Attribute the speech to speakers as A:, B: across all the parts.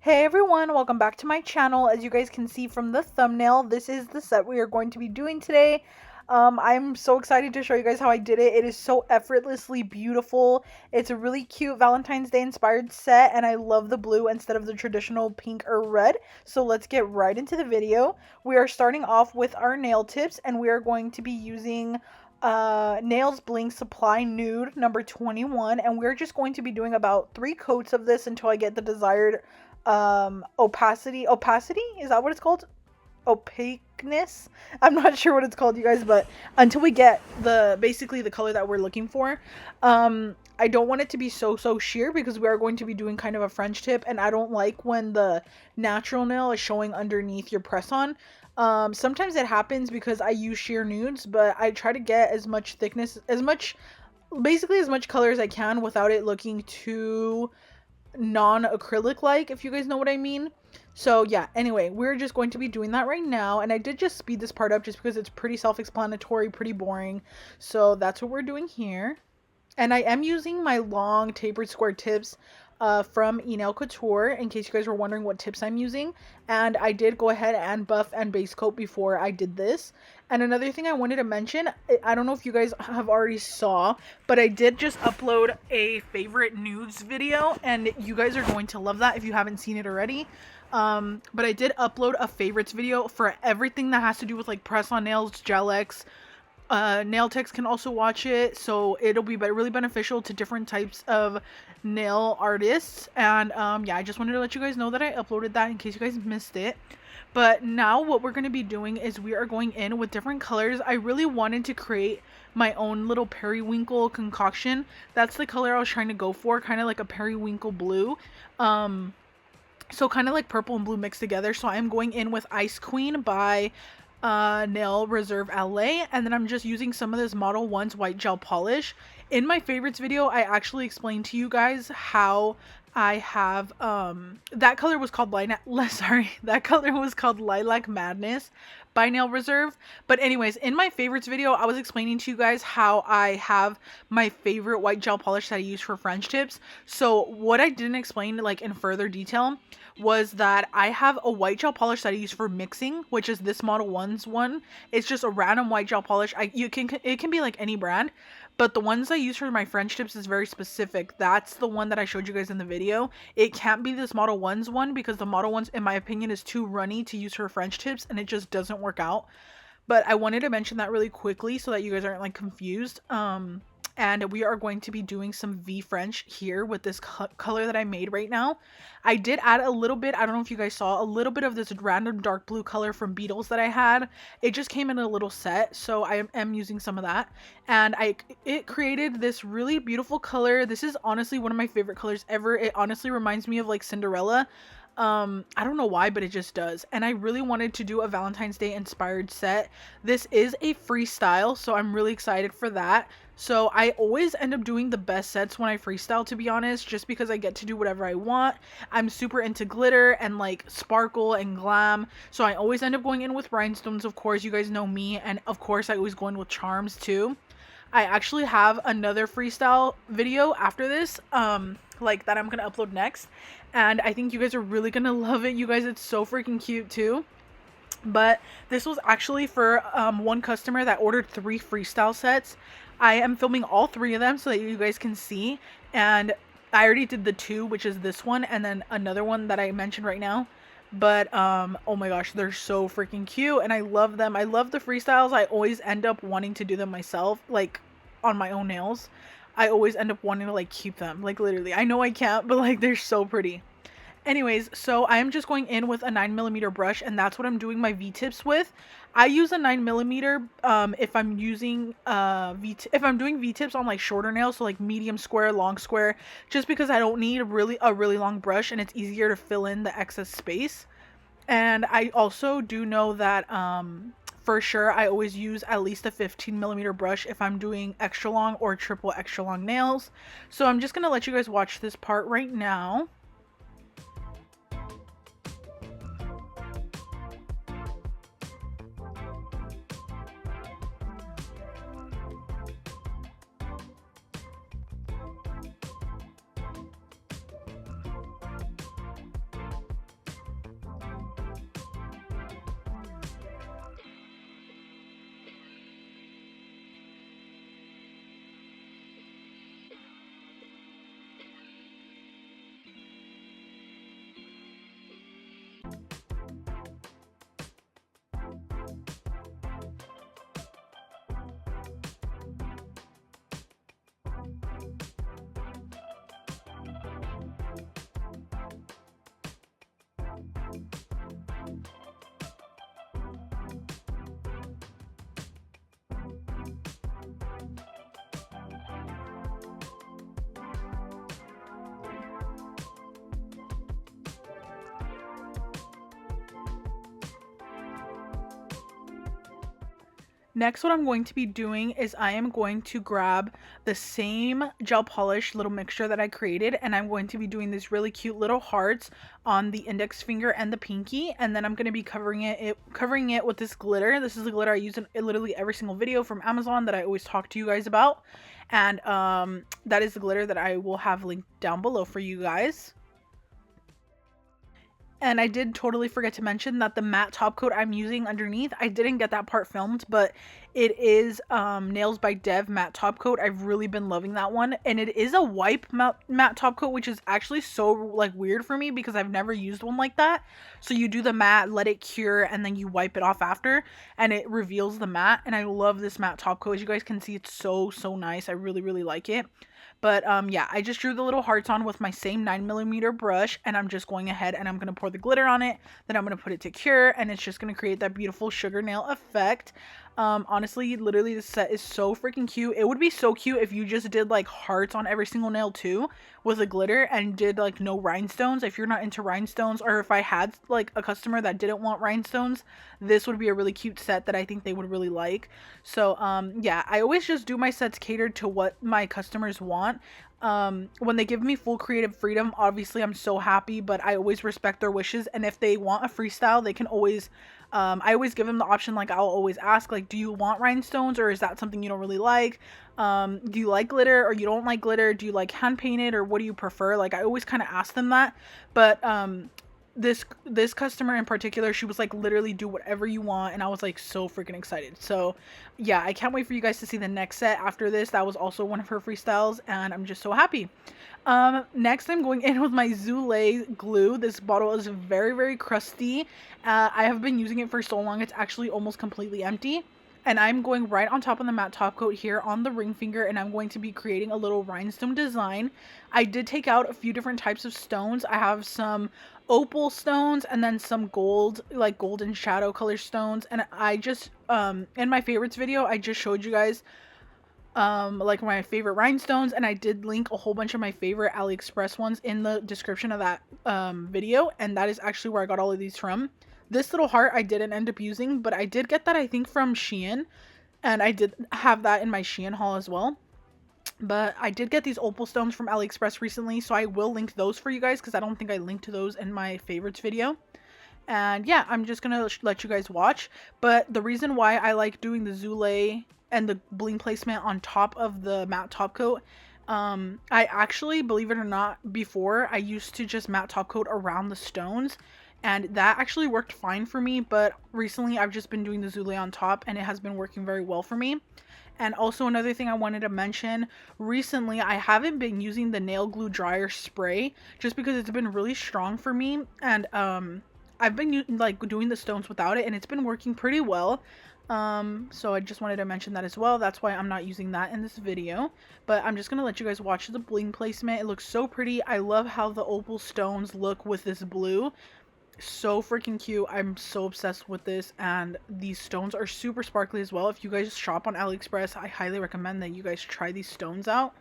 A: Hey everyone, welcome back to my channel. As you guys can see from the thumbnail, this is the set we are going to be doing today. I'm so excited to show you guys how I did it. It is so effortlessly beautiful. It's a really cute Valentine's Day inspired set, and I love the blue instead of the traditional pink or red. So let's get right into the video. We are starting off with our nail tips, and we are going to be using Nails Bling Supply Nude number 21, and we're just going to be doing about 3 coats of this until I get the desired opacity. Is that what it's called? Opaqueness. I'm not sure what it's called, you guys, but until we get basically the color that we're looking for. I don't want it to be so sheer because we are going to be doing kind of a French tip, and I don't like when the natural nail is showing underneath your press on. Sometimes it happens because I use sheer nudes, but I try to get as much thickness, basically as much color as I can without it looking too non-acrylic like, if you guys know what I mean. So yeah, anyway, we're just going to be doing that right now, and I did just speed this part up just because it's pretty self-explanatory, pretty boring. So that's what we're doing here. And I am using my long tapered square tips from enailcouture, in case you guys were wondering what tips I'm using. And I did go ahead and buff and base coat before I did this. And another thing I wanted to mention, I don't know if you guys have already saw, but I did just upload a favorite nudes video, and you guys are going to love that if you haven't seen it already. But I did upload a favorites video for everything that has to do with like press on nails, Gelx. Nail techs can also watch it, so it'll be really beneficial to different types of nail artists. And yeah, I just wanted to let you guys know that I uploaded that in case you guys missed it. But now what we're going to be doing is we are going in with different colors. I really wanted to create my own little periwinkle concoction. That's the color I was trying to go for, kind of like a periwinkle blue. So kind of like purple and blue mixed together. So I'm going in with Ice Queen by Nail Reserve LA, and then I'm just using some of this Modelones white gel polish. In my favorites video, I actually explained to you guys how I have that color was called that color was called Lilac Madness by Nail Reserve. But anyways, in my favorites video, I was explaining to you guys how I have my favorite white gel polish that I use for French tips. So what I didn't explain like in further detail was that I have a white gel polish that I use for mixing, which is this Modelones one. It's just a random white gel polish. It can be like any brand, but the ones I use for my French tips is very specific. That's the one that I showed you guys in the video. It can't be this Modelones one because the Modelones, in my opinion, is too runny to use for French tips, and it just doesn't work out. But I wanted to mention that really quickly so that you guys aren't like confused. And we are going to be doing some V French here with this color that I made right now. I did add a little bit, I don't know if you guys saw, a little bit of this random dark blue color from Beetles that I had. It just came in a little set, so I am using some of that. And it created this really beautiful color. This is honestly one of my favorite colors ever. It honestly reminds me of like Cinderella. I don't know why, but it just does. And I really wanted to do a Valentine's Day inspired set. This is a freestyle, so I'm really excited for that. So I always end up doing the best sets when I freestyle, to be honest, just because I get to do whatever I want. I'm super into glitter and like sparkle and glam, so I always end up going in with rhinestones, of course. You guys know me, and of course I always go in with charms too. I actually have another freestyle video after this, like that I'm gonna upload next, and I think you guys are really gonna love it. You guys, it's so freaking cute too. But this was actually for one customer that ordered 3 freestyle sets. I am filming all 3 of them so that you guys can see, and I already did the 2, which is this one, and then another one that I mentioned right now. But oh my gosh, they're so freaking cute, and I love them. I love the freestyles. I always end up wanting to do them myself, like on my own nails. I always end up wanting to like keep them, like literally. I know I can't, but like they're so pretty. Anyways, so I am just going in with a 9mm brush, and that's what I'm doing my V-tips with. I use a 9mm if I'm using if I'm doing V-tips on like shorter nails, so like medium square, long square, just because I don't need a really long brush, and it's easier to fill in the excess space. And I also do know that for sure I always use at least a 15mm brush if I'm doing extra long or triple extra long nails. So I'm just gonna let you guys watch this part right now. Next, what I'm going to be doing is I am going to grab the same gel polish little mixture that I created, and I'm going to be doing these really cute little hearts on the index finger and the pinky, and then I'm going to be covering it with this glitter. This is the glitter I use in literally every single video from Amazon that I always talk to you guys about, and that is the glitter that I will have linked down below for you guys. And I did totally forget to mention that the matte top coat I'm using underneath, I didn't get that part filmed, but it is nailzbydev matte top coat. I've really been loving that one. And it is a wipe matte top coat, which is actually so like weird for me because I've never used one like that. So you do the matte, let it cure, and then you wipe it off after, and it reveals the matte. And I love this matte top coat. As you guys can see, it's so nice. I really like it. But yeah, I just drew the little hearts on with my same 9mm brush, and I'm just going ahead and I'm going to pour the glitter on it. Then I'm going to put it to cure, and it's just going to create that beautiful sugar nail effect. Honestly, literally this set is so freaking cute. It would be so cute if you just did like hearts on every single nail too with the glitter and did like no rhinestones. If you're not into rhinestones, or if I had like a customer that didn't want rhinestones, this would be a really cute set that I think they would really like. So yeah, I always just do my sets catered to what my customers want. When they give me full creative freedom, obviously I'm so happy, but I always respect their wishes. And if they want a freestyle, they can always I always give them the option. Like, I'll always ask, like, do you want rhinestones, or is that something you don't really like? Do you like glitter, or you don't like glitter? Do you like hand painted, or what do you prefer? Like, I always kind of ask them that. But this customer in particular, she was like, literally do whatever you want, and I was like so freaking excited. So yeah, I can't wait for you guys to see the next set after this. That was also one of her freestyles, and I'm just so happy. Next I'm going in with my Zulay glue. This bottle is very crusty. I have been using it for so long, it's actually almost completely empty. And I'm going right on top of the matte top coat here on the ring finger, and I'm going to be creating a little rhinestone design. I did take out a few different types of stones. I have some opal stones and then some gold, like golden shadow color stones. And I just, in my favorites video, I just showed you guys like my favorite rhinestones, and I did link a whole bunch of my favorite AliExpress ones in the description of that video, and that is actually where I got all of these from. This little heart I didn't end up using, but I did get that, I think, from Shein, and I did have that in my Shein haul as well. But I did get these opal stones from AliExpress recently, so I will link those for you guys because I don't think I linked to those in my favorites video. And yeah, I'm just gonna let you guys watch. But the reason why I like doing the zulay and the bling placement on top of the matte top coat, I actually, believe it or not, before I used to just matte top coat around the stones, and that actually worked fine for me. But recently I've just been doing the zulay on top, and it has been working very well for me. And also another thing I wanted to mention, recently I haven't been using the nail glue dryer spray just because it's been really strong for me, and I've been like doing the stones without it, and it's been working pretty well. So I just wanted to mention that as well. That's why I'm not using that in this video, but I'm just gonna let you guys watch the bling placement. It looks so pretty. I love how the opal stones look with this blue. So freaking cute. I'm so obsessed with this, and these stones are super sparkly as well. If you guys shop on AliExpress, I highly recommend that you guys try these stones out.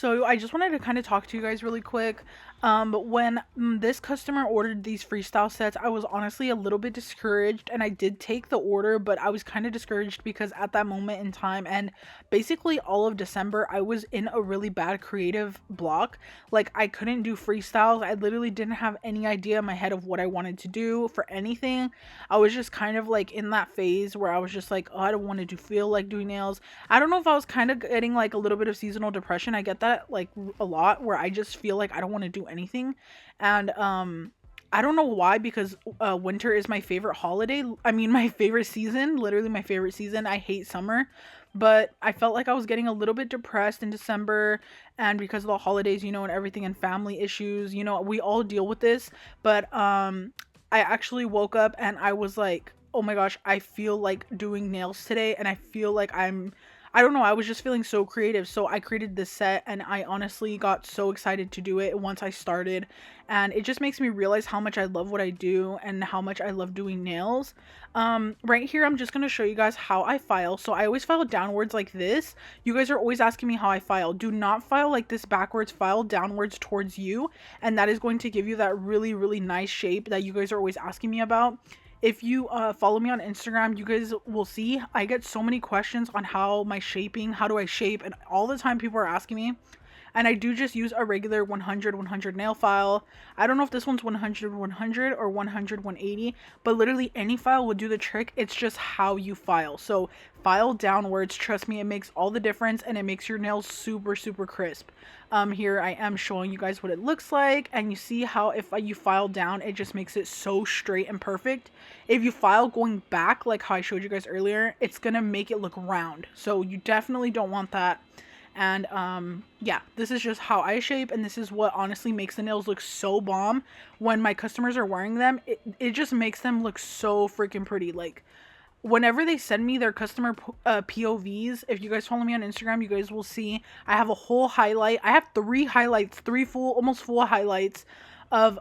A: So I just wanted to kind of talk to you guys really quick. When this customer ordered these freestyle sets, I was honestly a little bit discouraged, and I did take the order, but I was kind of discouraged because at that moment in time and basically all of December, I was in a really bad creative block. Like, I couldn't do freestyles. I literally didn't have any idea in my head of what I wanted to do for anything. I was just kind of like in that phase where I was just like, oh, I don't want to feel like doing nails. I don't know if I was kind of getting like a little bit of seasonal depression. I get that like a lot, where I just feel like I don't want to do anything. And I don't know why, because winter is my favorite holiday. I mean, my favorite season, literally my favorite season. I hate summer, but I felt like I was getting a little bit depressed in December, and because of the holidays, you know, and everything, and family issues, you know, we all deal with this. But I actually woke up and I was like, oh my gosh, I feel like doing nails today, and I feel like I don't know, I was just feeling so creative. So I created this set, and I honestly got so excited to do it once I started. And it just makes me realize how much I love what I do and how much I love doing nails. Right here, I'm just going to show you guys how I file. So I always file downwards like this. You guys are always asking me how I file. Do not file like this backwards, file downwards towards you. And that is going to give you that really, really nice shape that you guys are always asking me about. If you follow me on Instagram, you guys will see I get so many questions on how do I shape, and all the time people are asking me. And I do just use a regular 100 nail file. I don't know if this one's 100 or 100 180, but literally any file will do the trick. It's just how you file. So file downwards, trust me, it makes all the difference, and it makes your nails super, super crisp. Here I am showing you guys what it looks like, and you see how if you file down, it just makes it so straight and perfect. If you file going back, like how I showed you guys earlier, it's gonna make it look round. So you definitely don't want that. And yeah, this is just how I shape, and this is what honestly makes the nails look so bomb. When my customers are wearing them, it just makes them look so freaking pretty. Like, whenever they send me their customer POVs, if you guys follow me on Instagram, you guys will see I have a whole highlight. I have 3 highlights, 3 full, almost full highlights of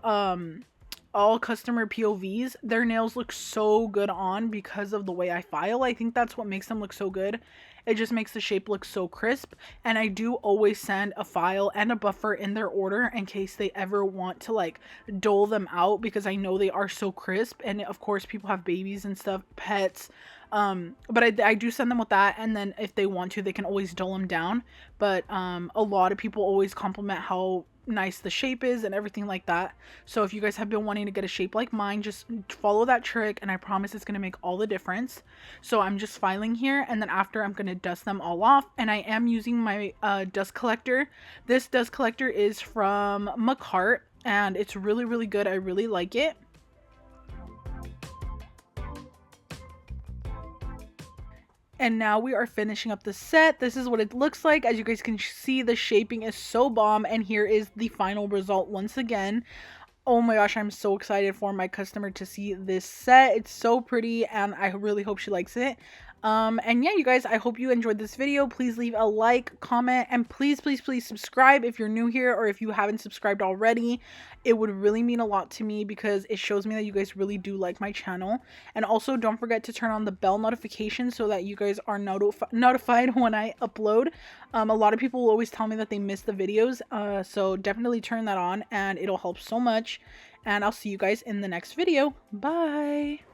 A: all customer POVs. Their nails look so good on because of the way I file. I think that's what makes them look so good. It just makes the shape look so crisp. And I do always send a file and a buffer in their order in case they ever want to like dole them out, because I know they are so crisp. And of course, people have babies and stuff, pets. But I do send them with that, and then if they want to, they can always dull them down. But a lot of people always compliment how nice the shape is and everything like that. So if you guys have been wanting to get a shape like mine, just follow that trick, and I promise it's going to make all the difference. So I'm just filing here, and then after I'm going to dust them all off, and I am using my dust collector. This dust collector is from McCart, and it's really, really good. I really like it. And now we are finishing up the set. This is what it looks like. As you guys can see, the shaping is so bomb. And here is the final result once again. Oh my gosh, I'm so excited for my customer to see this set. It's so pretty, and I really hope she likes it. And yeah, you guys, I hope you enjoyed this video. Please leave a like, comment, and please subscribe if you're new here, or if you haven't subscribed already. It would really mean a lot to me, because it shows me that you guys really do like my channel. And also, don't forget to turn on the bell notification so that you guys are notified when I upload. A lot of people will always tell me that they miss the videos, so definitely turn that on, and it'll help so much. And I'll see you guys in the next video. Bye!